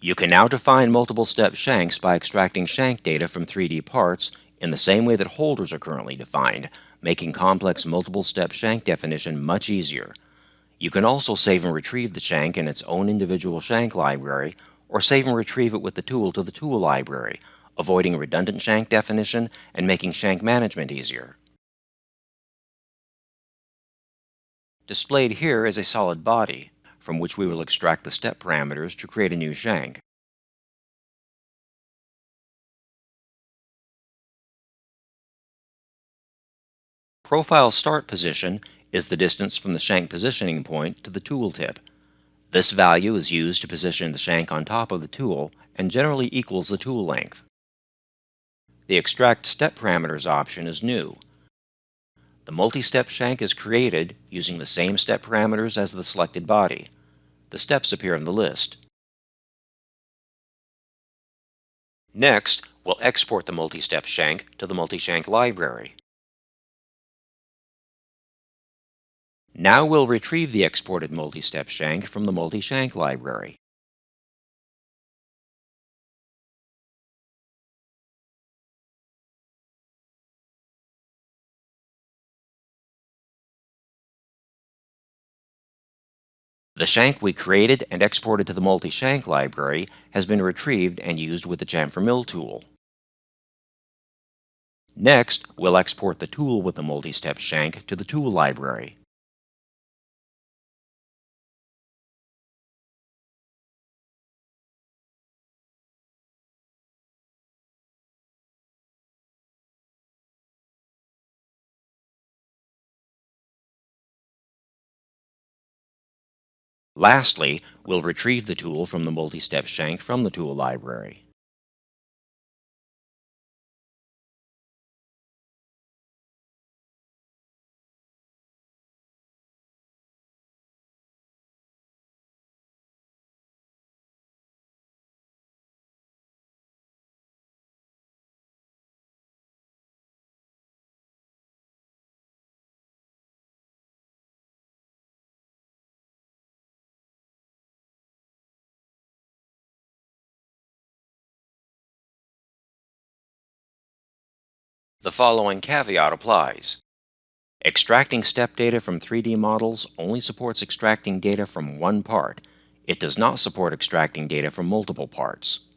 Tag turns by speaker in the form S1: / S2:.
S1: You can now define multiple-step shanks by extracting shank data from 3D parts in the same way that holders are currently defined, making complex multiple-step shank definition much easier. You can also save and retrieve the shank in its own individual shank library, or save and retrieve it with the tool to the tool library, avoiding redundant shank definition and making shank management easier. Displayed here is a solid body, from which we will extract the step parameters to create a new shank. Profile start position is the distance from the shank positioning point to the tool tip. This value is used to position the shank on top of the tool and generally equals the tool length. The Extract Step Parameters option is new. The multi-step shank is created using the same step parameters as the selected body. The steps appear in the list. Next, we'll export the multi-step shank to the multi-shank library. Now we'll retrieve the exported multi-step shank from the multi-shank library. The shank we created and exported to the multi-shank library has been retrieved and used with the chamfer mill tool. Next, we'll export the tool with the multi-step shank to the tool library. Lastly, we'll retrieve the tool from the multi-step shank from the tool library. The following caveat applies. Extracting step data from 3D models only supports extracting data from one part. It does not support extracting data from multiple parts.